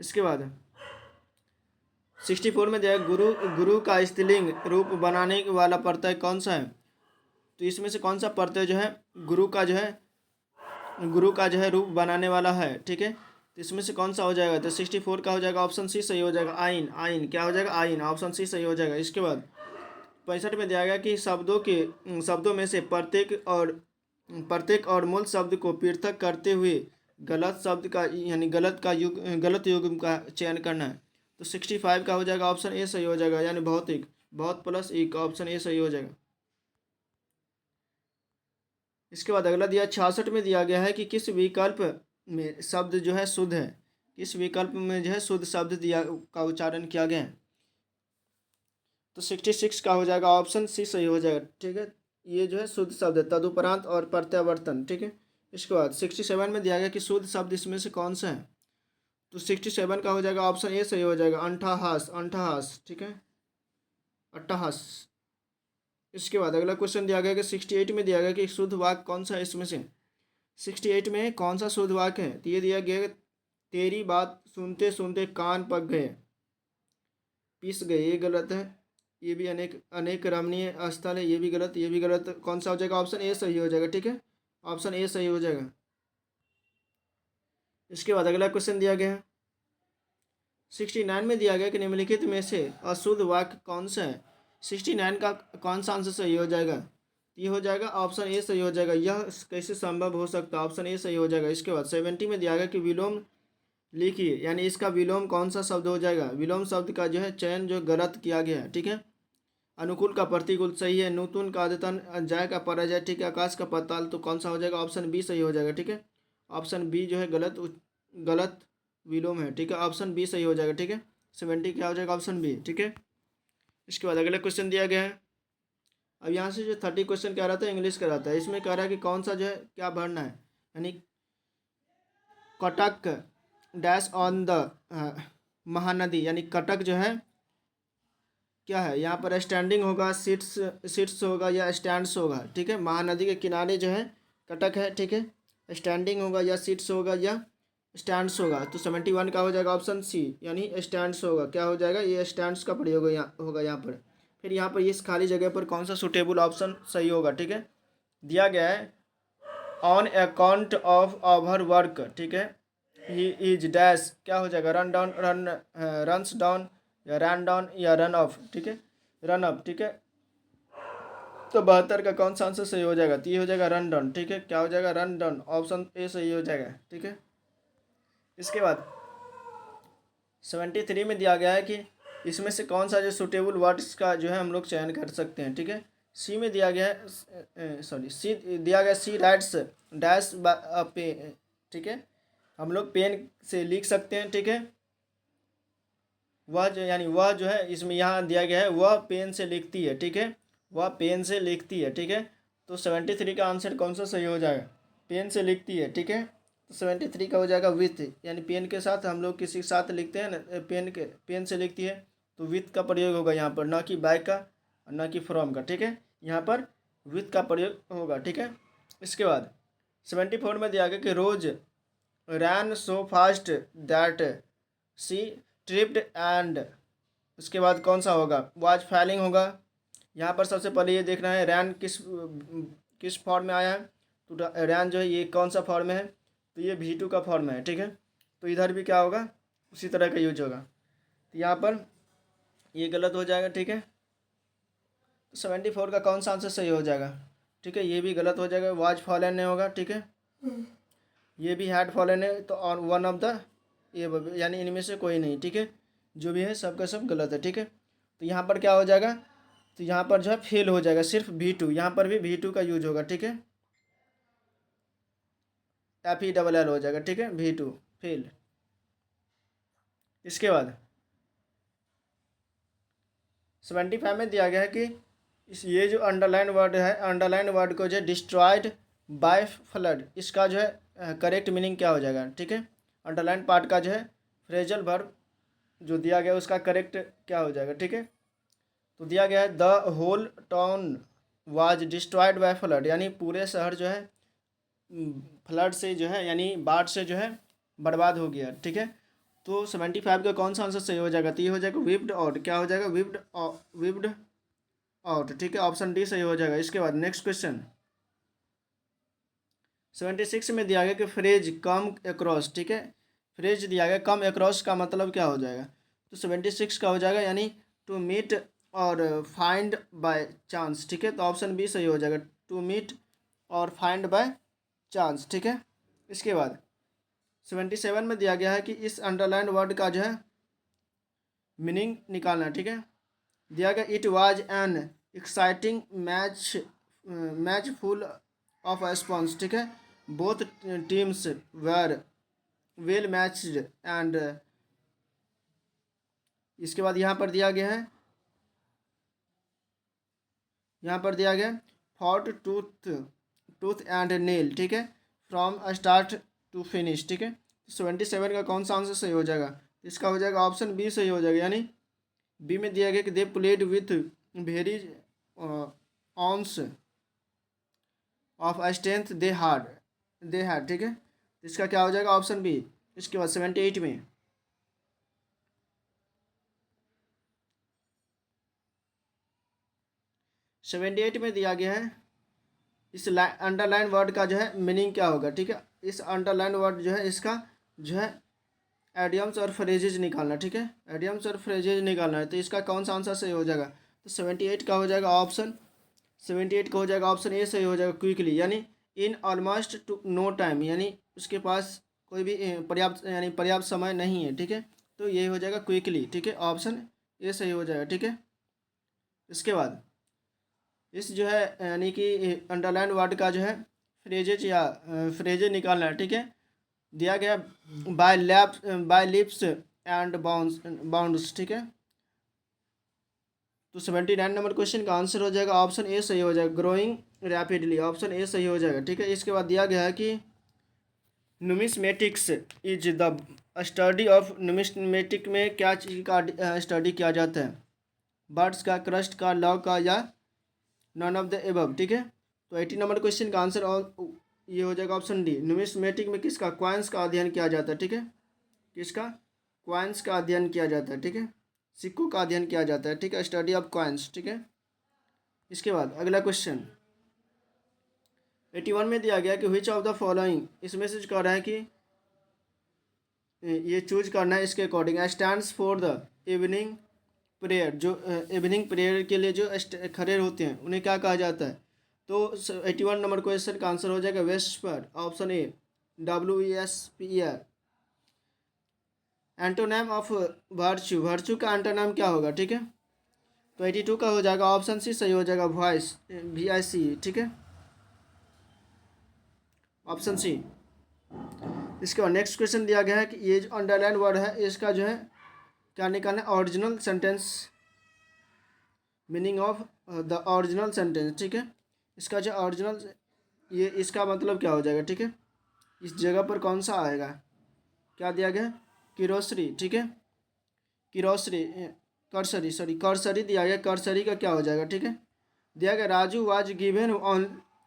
इसके बाद 64 में दिया गुरु, गुरु का स्त्रीलिंग रूप बनाने वाला प्रत्यय कौन सा है, तो इसमें से कौन सा प्रत्यय जो है गुरु का जो है रूप बनाने वाला है। ठीक है, तो इसमें से कौन सा हो जाएगा, तो 64 का हो जाएगा ऑप्शन सी सही हो जाएगा, आइन। आइन क्या हो जाएगा, आइन, ऑप्शन सी सही हो जाएगा। इसके बाद 65 में दिया गया कि शब्दों में से प्रत्येक और मूल शब्द को पृथक करते हुए गलत शब्द का यानी गलत युग्म का चयन करना है। तो 65 का हो जाएगा ऑप्शन ए सही हो जाएगा, यानी भौतिक, बहुत प्लस एक, ऑप्शन ए सही हो जाएगा। इसके बाद अगला दिया 66 में दिया गया है कि किस विकल्प में शब्द जो है शुद्ध है, किस विकल्प में जो है शुद्ध शब्द दिया का उच्चारण किया गया है, तो 66 का हो जाएगा ऑप्शन सी सही हो जाएगा। ठीक है, ये जो है शुद्ध शब्द है, तदुपरांत और प्रत्यावर्तन। ठीक है। इसके बाद 67 में दिया गया कि शुद्ध शब्द इसमें से कौन सा है, तो 67 का हो जाएगा ऑप्शन ए सही हो जाएगा, अंठाहास। अंठाहास, ठीक है, अट्टहास। इसके बाद अगला क्वेश्चन दिया गया कि 68 में दिया गया कि शुद्ध वाक्य कौन सा है इसमें से, 68 में कौन सा शुद्ध वाक्य है, तो ये दिया गया तेरी बात सुनते सुनते कान पक गए, पिस गए, ये गलत है। ये भी अनेक रमणीय स्थल है, ये भी गलत, ये भी गलत। कौन सा हो जाएगा, ऑप्शन ए सही हो जाएगा। ठीक है, ऑप्शन ए सही हो जाएगा। इसके बाद अगला क्वेश्चन दिया गया है 69 में दिया गया कि निम्नलिखित में से अशुद्ध वाक्य कौन सा है, 69 का कौन सा आंसर सही हो जाएगा, ये हो जाएगा ऑप्शन ए सही हो जाएगा। यह कैसे संभव हो सकता है, ऑप्शन ए सही हो जाएगा। इसके बाद 70 में दिया गया कि विलोम लिखिए, यानी इसका विलोम कौन सा शब्द हो जाएगा, विलोम शब्द का जो है चयन जो गलत किया गया है। ठीक है, अनुकूल का प्रतिकूल सही है, नूतन का अद्यतन, जय का पराजय, ठीक है, आकाश का पाताल, तो कौन सा हो जाएगा, ऑप्शन बी सही हो जाएगा। ठीक है, ऑप्शन बी जो है गलत विलोम है। ठीक है, ऑप्शन बी सही हो जाएगा। ठीक है, 70 क्या हो जाएगा, ऑप्शन बी। ठीक है। इसके बाद अगला क्वेश्चन दिया गया है, अब यहाँ से जो 30 क्वेश्चन क्या रहता है, इंग्लिश का रहता है। इसमें कह रहा है कि कौन सा जो है क्या भरना है, यानी Cuttack dash on the Mahanadi, यानी कटक जो है क्या है, यहाँ पर स्टैंडिंग होगा, सीट्स होगा या स्टैंड्स होगा। ठीक है, महानदी के किनारे जो है कटक है। ठीक है, स्टैंडिंग होगा या सीट्स होगा या स्टैंड्स होगा, तो 71 का हो जाएगा ऑप्शन सी, यानी स्टैंड्स होगा। क्या हो जाएगा, ये स्टैंड्स का प्रयोग होगा यहाँ पर। फिर यहाँ पर इस खाली जगह पर कौन सा सुटेबल ऑप्शन सही होगा। ठीक है, दिया गया है on account of over work. ठीक है, ही इज डैश, क्या हो जाएगा, रन्स डाउन या रन डाउन या रन ऑफ। ठीक है, रन अप। ठीक है, तो 72 का कौन सा आंसर सही हो जाएगा, तो ये हो जाएगा रन डाउन। ठीक है, क्या हो जाएगा, रन डाउन, ऑप्शन ए सही हो जाएगा। ठीक है। इसके बाद 73 में दिया गया है कि इसमें से कौन सा जो सुटेबल वर्ड्स का जो है हम लोग चयन कर सकते हैं। ठीक है, सी में दिया गया है, सी दिया गया, सी राइट्स डैश पे। ठीक है, हम लोग पेन से लिख सकते हैं। ठीक है, वह जो है इसमें यहाँ दिया गया है वह पेन से लिखती है। ठीक है, वह पेन से लिखती है। ठीक है, तो 73 का आंसर कौन सा सही हो जाएगा, पेन से लिखती है। ठीक है, तो 73 का हो जाएगा विथ, यानी पेन के साथ हम लोग किसी के साथ लिखते हैं ना, पेन से लिखती है, तो विथ का प्रयोग होगा यहाँ पर, ना कि बाय का और ना कि फ्रॉम का। ठीक है, यहाँ पर विथ का प्रयोग होगा। ठीक है। इसके बाद 74 में दिया गया कि Rose ran so fast that she tripped and, उसके बाद कौन सा होगा, वाज फैलिंग होगा। यहाँ पर सबसे पहले ये देखना है रैन किस फॉर्म में आया है, तो रैन जो है ये कौन सा फॉर्म में है, तो ये V2 का फॉर्म है। ठीक है, तो इधर भी क्या होगा, उसी तरह का यूज होगा, तो यहाँ पर ये गलत हो जाएगा। ठीक है, तो 74 का कौन सा आंसर सही हो जाएगा। ठीक है, ये भी गलत हो जाएगा, वाज फॉलन नहीं होगा। ठीक है, ये भी हैड फॉलन है, तो और वन ऑफ द ये यानी इनमें से कोई नहीं। ठीक है, जो भी है सबका सब गलत है। ठीक है, तो यहाँ पर क्या हो जाएगा, तो यहाँ पर जो है फेल हो जाएगा, सिर्फ V2, यहाँ पर भी V2 का यूज होगा। ठीक है, FELL हो जाएगा। ठीक है, V2 फेल। इसके बाद 75 में दिया गया है कि ये जो अंडरलाइन वर्ड है, अंडरलाइन वर्ड को जो है डिस्ट्रॉयड बाय फ्लड, इसका जो है करेक्ट मीनिंग क्या हो जाएगा, ठीक है। अंडरलाइन पार्ट का जो है फ्रेजल वर्ब जो दिया गया उसका करेक्ट क्या हो जाएगा, ठीक है। तो दिया गया है the whole town was destroyed by flood, यानी पूरे शहर जो है फ्लड से जो है यानी बाढ़ से जो है बर्बाद हो गया, ठीक है। तो 75 का कौन सा आंसर सही हो जाएगा, तो ये हो जाएगा विप्ड आउट, क्या हो जाएगा विप्ड आउट, ठीक है। ऑप्शन डी सही हो जाएगा। इसके बाद नेक्स्ट क्वेश्चन 76 में दिया गया कि फ्रेज कम अक्रॉस, ठीक है। फ्रेज दिया गया कम अक्रॉस का मतलब क्या हो जाएगा, तो 76 का हो जाएगा यानी टू मीट और फाइंड बाय चांस, ठीक है। तो ऑप्शन बी सही हो जाएगा, टू मीट और फाइंड बाय चांस, ठीक है। इसके बाद 77 में दिया गया है कि इस अंडरलाइन वर्ड का जो है मीनिंग निकालना, ठीक है। दिया गया it was an exciting match full of spawns, ठीक है। Both teams were well matched and, इसके बाद यहाँ पर दिया गया है, यहाँ पर दिया गया फॉट टूथ एंड नेल, ठीक है, फ्रॉम स्टार्ट टू फिनिश, ठीक है। 77 का कौन सा आंसर सही हो जाएगा, इसका हो जाएगा ऑप्शन बी सही हो जाएगा, यानी बी में दिया गया कि they played with very ounce of strength they had, ठीक है। इसका क्या हो जाएगा ऑप्शन बी। इसके बाद 78 में 78 में दिया गया है इस अंडरलाइन वर्ड का जो है मीनिंग क्या होगा, ठीक है। इस अंडरलाइन वर्ड जो है इसका जो है एडियम्स और फ्रेजेज निकालना, ठीक है। एडियम्स और फ्रेजेज निकालना है, तो इसका कौन सा आंसर सही हो जाएगा, तो 78 का हो जाएगा ऑप्शन 78 का हो जाएगा ऑप्शन ए सही हो जाएगा क्विकली, यानी in almost to no time, यानी उसके पास कोई भी पर्याप्त समय नहीं है, ठीक है। तो ये हो जाएगा क्विकली, ठीक है। ऑप्शन ए सही हो जाएगा, ठीक है। इसके बाद इस जो है यानी कि अंडरलाइन वर्ड का जो है फ्रेजेज या फ्रेजेज निकालना है, ठीक है। दिया गया बाय लिप्स एंड बाउंड्स, ठीक है। तो 79 नंबर क्वेश्चन का आंसर हो जाएगा ऑप्शन ए सही हो जाएगा, ग्रोइंग रैपिडली, ऑप्शन ए सही हो जाएगा, ठीक है। इसके बाद दिया गया है कि numismatics is the study of, numismatic में क्या चीज़ का स्टडी किया जाता है, बर्ड्स का, क्रस्ट का, लॉ का, या नॉन ऑफ द एबव, ठीक है। तो 80 नंबर क्वेश्चन का आंसर ये हो जाएगा ऑप्शन डी, न्यूमिस्मेटिक में किसका, क्वाइंस का अध्ययन किया जाता है, ठीक है। किसका, क्वाइंस का अध्ययन किया जाता है, ठीक है। सिक्कों का अध्ययन किया जाता है, ठीक है, स्टडी ऑफ क्वाइंस, ठीक है। इसके बाद अगला क्वेश्चन 81 में दिया गया कि विच ऑफ द फॉलोइंग, इसमें से कह रहा है कि ये चूज करना है इसके according, stands for the evening prayer, जो इवनिंग प्रेयर के लिए जो खड़े होते हैं उन्हें क्या कहा जाता है, तो 81 नंबर क्वेश्चन का आंसर हो जाएगा VSEPR, option A WESPER। Antonym of virtue, virtue का एंटोनेम क्या होगा, ठीक है। तो 82 का हो जाएगा ऑप्शन सी सही हो जाएगा वॉइस, VIC, ठीक है, ऑप्शन सी। इसके बाद नेक्स्ट क्वेश्चन दिया गया है कि ये जो अंडरलाइन वर्ड है इसका जो है क्या निकालना है, original sentence, meaning of the original sentence, ठीक है। इसका जो ओरिजिनल ये इसका मतलब क्या हो जाएगा, ठीक है। इस जगह पर कौन सा आएगा, क्या दिया गया, किरोसरी, ठीक है, किरोसरी, कर्सरी दिया गया, कर्सरी का क्या हो जाएगा, ठीक है। दिया गया Raju was given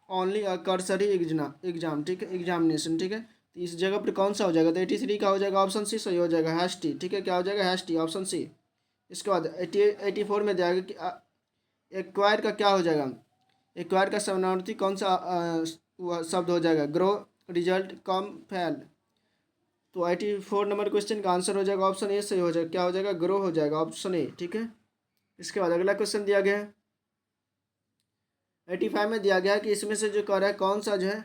only a cursory exam, ठीक है, एग्जामिनेशन, ठीक है। तो इस जगह पर कौन सा हो जाएगा, तो 83 का हो जाएगा ऑप्शन सी सही हो जाएगा, हैस्टी, ठीक है, क्या हो जाएगा, हैस्टी, ऑप्शन सी। इसके बाद 84 में दिया गया कि एक्वायर का क्या हो जाएगा, एक्वायर का समानार्थी कौन सा शब्द हो जाएगा, ग्रो, रिजल्ट, कम, फेल। तो 84 नंबर क्वेश्चन का आंसर हो जाएगा ऑप्शन ए सही हो जाएगा, क्या हो जाएगा, ग्रो हो जाएगा, ऑप्शन ए, ठीक है। इसके बाद अगला क्वेश्चन दिया गया है 85 में दिया गया है कि इसमें से जो कह रहा है कौन सा जो है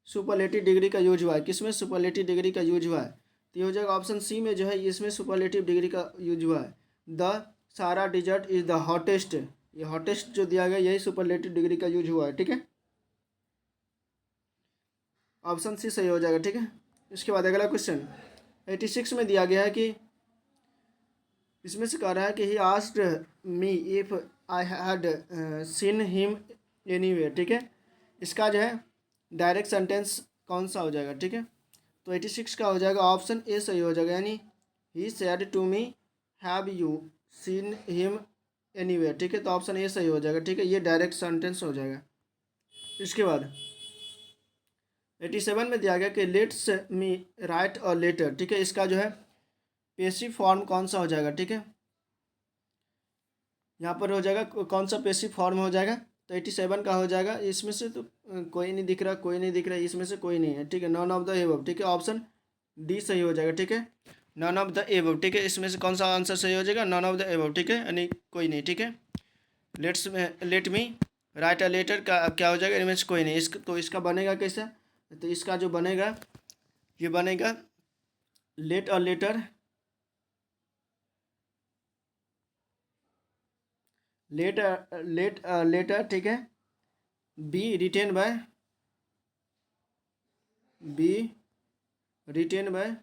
सुपरलेटिव डिग्री का यूज हुआ है, किसमें सुपरलेटिव डिग्री का यूज हुआ है, तो ये हो जाएगा ऑप्शन सी में जो है इसमें सुपरलेटिव डिग्री का यूज हुआ है, द सारा डिजर्ट इज द हॉटेस्ट, ये हॉटेस्ट जो दिया गया यही सुपरलेटिव डिग्री का यूज हुआ है, ठीक है, ऑप्शन सी सही हो जाएगा, ठीक है। इसके बाद अगला क्वेश्चन 86 में दिया गया है कि इसमें से कह रहा है कि he asked me if I had seen him anywhere, ठीक है। इसका जो है डायरेक्ट सेंटेंस कौन सा हो जाएगा, ठीक है। तो 86 का हो जाएगा ऑप्शन ए सही हो जाएगा, यानी he said to me have you seen him anywhere, ठीक है। तो ऑप्शन ए सही हो जाएगा, ठीक है, ये डायरेक्ट सेंटेंस हो जाएगा। इसके बाद 87 में दिया गया कि let's me write a letter, ठीक है। इसका जो है पेसिव फॉर्म कौन सा हो जाएगा, ठीक है। यहाँ पर हो जाएगा कौन सा पेसिव फॉर्म हो जाएगा, तो 87 का हो जाएगा। इसमें से तो कोई नहीं दिख रहा, कोई नहीं दिख रहा, इसमें से कोई नहीं है, ठीक है। नॉन ऑफ द एबव, ठीक है, ऑप्शन डी सही हो जाएगा, ठीक है। नॉन ऑफ द एबव, ठीक है, इसमें से कौन सा आंसर सही हो जाएगा, नॉन ऑफ द एबव, ठीक है, यानी कोई नहीं, ठीक है। Let me write a letter का क्या हो जाएगा, इनमें से कोई नहीं। तो इसका बनेगा कैसे, तो इसका जो बनेगा ये बनेगा लेट अ लेटर, लेटर, ठीक है, be written by, be written by,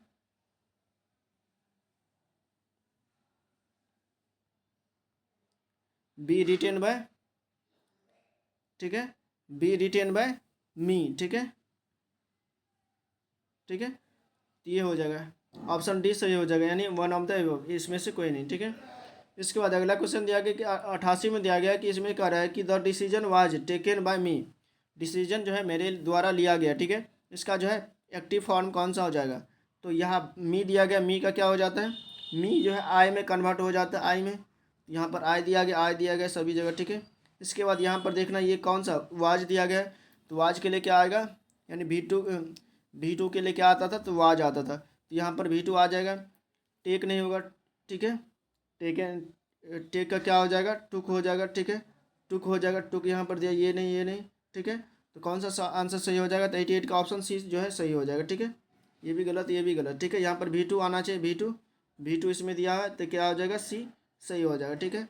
be written by, ठीक है, बी रिटेन बाय मी, ठीक है, ठीक है। तो ये हो जाएगा ऑप्शन डी सही हो जाएगा, यानी वन ऑफ द एबव, इसमें से कोई नहीं, ठीक है। इसके बाद अगला क्वेश्चन दिया गया कि 88 में दिया गया कि इसमें कह रहा है कि the decision was taken by me, decision जो है मेरे द्वारा लिया गया, ठीक है। इसका जो है एक्टिव फॉर्म कौन सा हो जाएगा, तो यहाँ मी दिया गया, मी का क्या हो जाता है, मी जो है आई में कन्वर्ट हो जाता है, आई में, यहाँ पर आई दिया गया, आई दिया गया सभी जगह, ठीक है। इसके बाद यहाँ पर देखना ये कौन सा वाज दिया गया है, तो वाज के लिए क्या आएगा, यानी V2 के लिए क्या आता था, तो वाज आता था, तो यहाँ पर V2 आ जाएगा। टेक नहीं होगा, ठीक है, टेक का क्या हो जाएगा, टुक हो जाएगा, ठीक है, टुक हो जाएगा, टुक यहाँ पर दिया, ये नहीं, ये नहीं, ठीक है। तो कौन सा आंसर सही हो जाएगा, तो 88 का ऑप्शन सी जो है सही हो जाएगा, ठीक है। ये भी गलत, ये भी गलत, ठीक है। यहाँ पर V2 आना चाहिए, V2 इसमें दिया है, तो क्या हो जाएगा, सी सही हो जाएगा, ठीक है।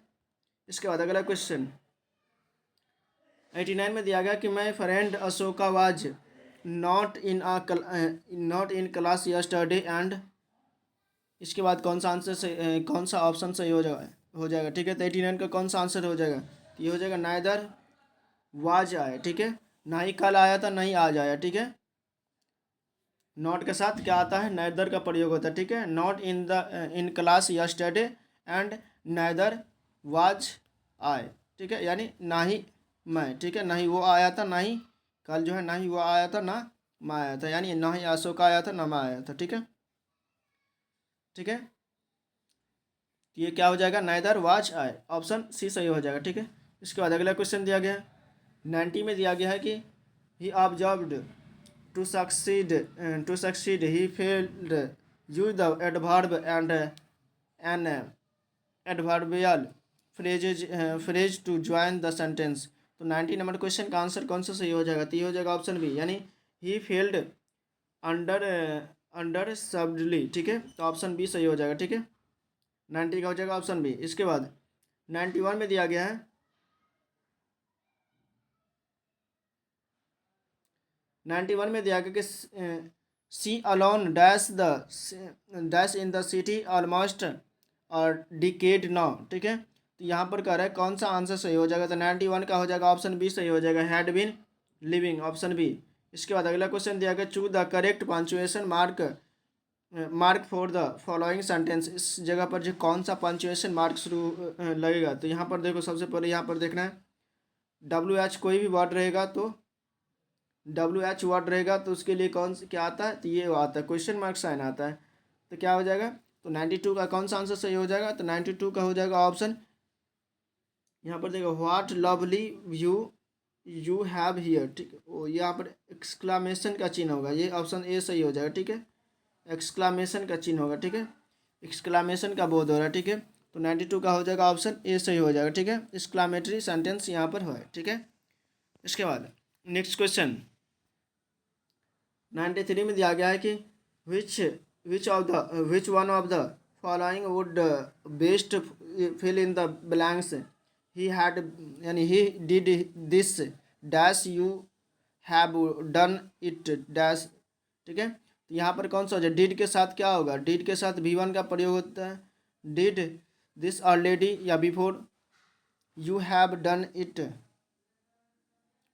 इसके बाद अगला क्वेश्चन 89 में दिया गया कि my friend Ashoka was not in class yesterday and, इसके बाद कौन सा आंसर से कौन सा ऑप्शन सही हो जाएगा, ठीक है। तो 89 का कौन सा आंसर हो जाएगा, तो ये हो जाएगा नाइदर वाज आया, ठीक है, ना ही कल आया था ना ही आज आया, ठीक है। नॉट के साथ क्या आता है, नाइदर का प्रयोग होता है, ठीक है। Not in class yesterday and neither was आए, ठीक है, यानी ना ही मैं, ठीक है, ना ही वो आया था ना ही कल जो है, ना ही वो आया था ना मैं आया था, यानी ना ही अशोक आया था ना मैं आया था, ठीक है, ठीक है। तो ये क्या हो जाएगा, नाइदर वाज आए, ऑप्शन सी सही हो जाएगा, ठीक है। इसके बाद अगला क्वेश्चन दिया गया है 90 में दिया गया है कि he observed to succeed he failed use the adverb and an adverbial phrase to join the sentence. तो 90 नंबर क्वेश्चन का आंसर कौन सा सही हो जाएगा, तो ये हो जाएगा ऑप्शन बी, यानी ही फेल्ड अंडर अंडर सबडली, ठीक है। तो ऑप्शन बी सही हो जाएगा, ठीक है। 90 का हो जाएगा ऑप्शन बी। इसके बाद 91 में दिया गया है 91 में दिया गया कि she alone dash in the city almost और डिकेड नाउ, ठीक है। तो यहाँ पर कह रहा है कौन सा आंसर सही हो जाएगा, तो 91 का हो जाएगा ऑप्शन बी सही हो जाएगा, had been living, option B. इसके बाद अगला क्वेश्चन दिया गया choose the correct punctuation mark for the following sentence. इस जगह पर जो कौन सा पंचुएशन मार्क शुरू लगेगा, तो यहाँ पर देखो सबसे पहले यहाँ पर देखना है WH कोई भी वर्ड रहेगा, तो WH वर्ड रहेगा तो उसके लिए कौन सा क्या आता है, तो ये आता है क्वेश्चन मार्क साइन आता है, तो क्या हो जाएगा, तो 92 का कौन सा आंसर सही हो जाएगा, तो 92 का हो जाएगा ऑप्शन, यहाँ पर देखो what lovely view you have here, ठीक है, यहाँ पर एक्सक्लामेशन का चिन्ह होगा, ये ऑप्शन ए सही हो जाएगा, ठीक है। एक्सक्लामेशन का चिन्ह होगा, ठीक है, एक्सक्लामेशन का बोध हो रहा है, ठीक है। तो 92 का हो जाएगा ऑप्शन ए सही हो जाएगा, ठीक है। एक्सक्लामेटरी सेंटेंस यहाँ पर है, ठीक है। इसके बाद नेक्स्ट क्वेश्चन 93 में दिया गया है कि which one of the following would best fill in the blanks he had, यानी he did this dash you have done it dash, ठीक है। तो यहाँ पर कौन सा हो जाए, डिड के साथ क्या होगा, डिड के साथ V1 का प्रयोग होता है, डिड दिस ऑलरेडी या before you have done it.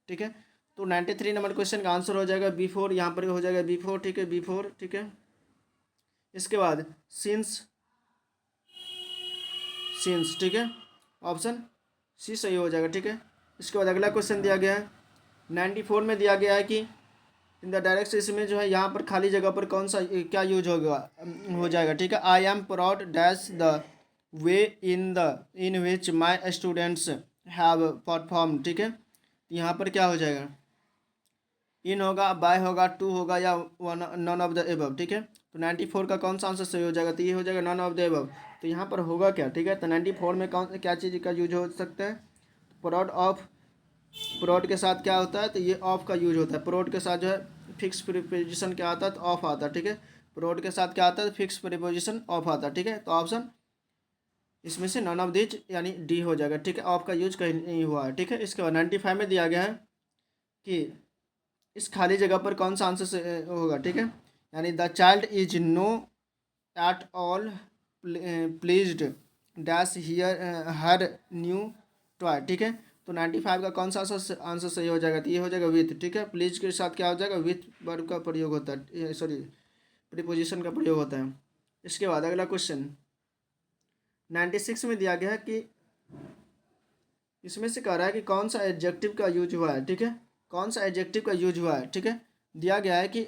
ठीक है, तो 93 नंबर क्वेश्चन का आंसर हो जाएगा बिफोर, यहाँ पर हो जाएगा बिफोर। ठीक है, बिफोर। ठीक है, इसके बाद सिंस, सिंस। ठीक है, ऑप्शन सी सही हो जाएगा। ठीक है, इसके बाद अगला क्वेश्चन दिया गया है 94 में दिया गया है कि इन द डायरेक्ट, इसमें जो है यहाँ पर खाली जगह पर कौन सा क्या यूज होगा हो जाएगा। ठीक है, I am proud dash the way in which my students have perform. ठीक है, यहाँ पर क्या हो जाएगा, इन होगा, बाय होगा, टू होगा, या नन ऑफ द एबव। ठीक है, तो 94 का कौन सा आंसर सही हो जाएगा, तो ये हो जाएगा नन ऑफ द एबव। तो यहाँ पर होगा क्या। ठीक है, तो 94 में कौन क्या चीज़ का यूज हो सकता है, प्रोड ऑफ, प्रोड के साथ क्या होता है, तो ये ऑफ का यूज होता है। प्रोड के साथ जो है फिक्स प्रीपोजिशन क्या आता है, तो ऑफ आता है। ठीक है, प्रोड के साथ क्या आता है, फिक्स प्रीपोजिशन ऑफ आता है। ठीक है, तो ऑप्शन इसमें से नन ऑफ दिस यानी डी हो जाएगा। ठीक है, ऑफ का यूज कहीं नहीं हुआ है। ठीक है, इसके बाद 95 में दिया गया है कि इस खाली जगह पर कौन सा आंसर से होगा। ठीक है, यानी the child is no at all pleased dash here her new toy. ठीक है, तो 95 का कौन सा आंसर सही हो जाएगा, तो ये हो जाएगा विथ। ठीक है, प्लीज के साथ क्या हो जाएगा, विथ वर्ब का प्रयोग होता है, सॉरी प्रीपोजिशन का प्रयोग होता है। इसके बाद अगला क्वेश्चन 96 में दिया गया है कि इसमें से कह रहा है कि कौन सा एडजेक्टिव का यूज हुआ है। ठीक है, कौन सा एडजेक्टिव का यूज हुआ है। ठीक है, दिया गया है कि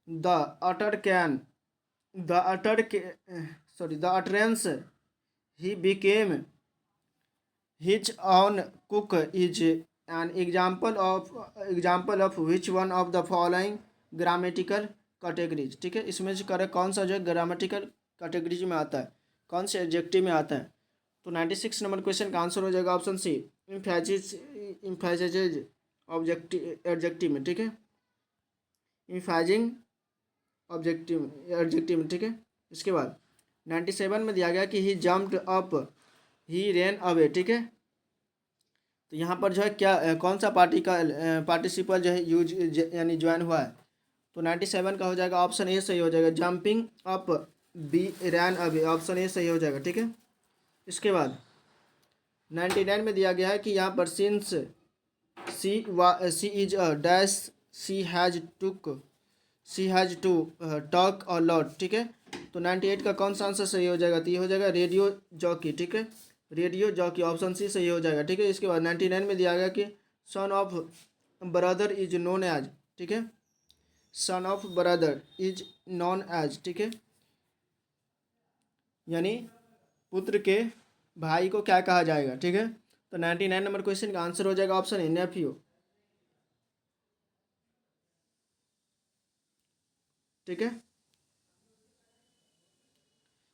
the utter can, the utter k, sorry the utterance he became his own cook is an example of which one of the following grammatical categories. ठीक है, इसमें से करें कौन सा जो है ग्रामेटिकल कैटेगरीज में आता है, कौन से एडजेक्टिव में आता है। तो 96 नंबर क्वेश्चन का आंसर हो जाएगा option C, emphasis objective adjective में। ठीक है, इम्फेजिंग ऑब्जेक्टिव एडजेक्टिव में। ठीक है, इसके बाद 97 में दिया गया कि ही जम्प्ड अप, ही रेन अवे। ठीक है, तो यहाँ पर जो है क्या कौन सा पार्टिसिपल जो है यूज यानी ज्वाइन हुआ है, तो 97 का हो जाएगा ऑप्शन ए सही हो जाएगा, jumping up, B ran away, option A सही हो जाएगा। ठीक है, इसके बाद 99 में दिया गया है कि यहाँ पर since she is a dash she has to talk a lot. ठीक है, तो 98 का कौन सा आंसर सही हो जाएगा, तो ये हो जाएगा रेडियो जॉकी। ठीक है, रेडियो जॉकी, ऑप्शन सी सही हो जाएगा। ठीक है, इसके बाद 99 में दिया गया कि son of brother is known as. ठीक है, son of brother is known as. ठीक है, यानी पुत्र के भाई को क्या कहा जाएगा। ठीक है, तो 99 नंबर क्वेश्चन का आंसर हो जाएगा ऑप्शन ए, नेफ्यू। ठीक है,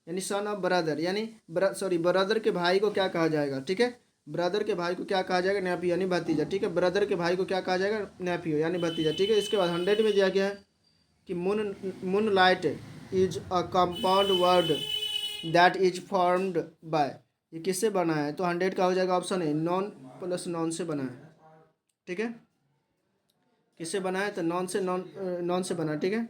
यानी सन ऑफ ब्रदर, यानी सॉरी ब्रदर के भाई को क्या कहा जाएगा। ठीक है, ब्रदर के भाई को क्या कहा जाएगा, नेफ्यू यानी भतीजा। ठीक है, ब्रदर के भाई को क्या कहा जाएगा, नेफ्यू यानी भतीजा। ठीक है, इसके बाद 100 में दिया गया है कि moon light is a compound word that is formed by, ये किससे बना है, तो 100 का हो जाएगा ऑप्शन है नॉन प्लस नॉन से बना है। ठीक है, किससे बना है, तो नॉन से नॉन से बना। ठीक है,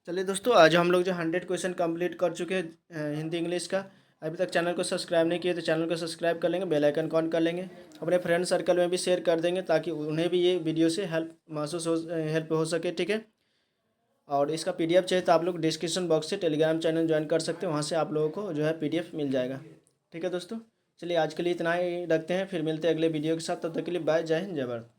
चलिए दोस्तों, आज हम लोग जो 100 क्वेश्चन कंप्लीट कर चुके हैं हिंदी इंग्लिश का। अभी तक चैनल को सब्सक्राइब नहीं किए तो चैनल को सब्सक्राइब कर लेंगे, बेल आइकन ऑन कर लेंगे, अपने फ्रेंड सर्कल में भी शेयर कर देंगे ताकि उन्हें भी ये वीडियो से हेल्प हो सके। ठीक है, और इसका PDF चाहिए तो आप लोग डिस्क्रिप्शन बॉक्स से टेलीग्राम चैनल ज्वाइन कर सकते हैं, वहाँ से आप लोगों को जो है PDF मिल जाएगा। ठीक है दोस्तों, चलिए आज के लिए इतना ही रखते हैं, फिर मिलते हैं अगले वीडियो के साथ, तब तक के लिए बाय, जय हिंद, जय भारत।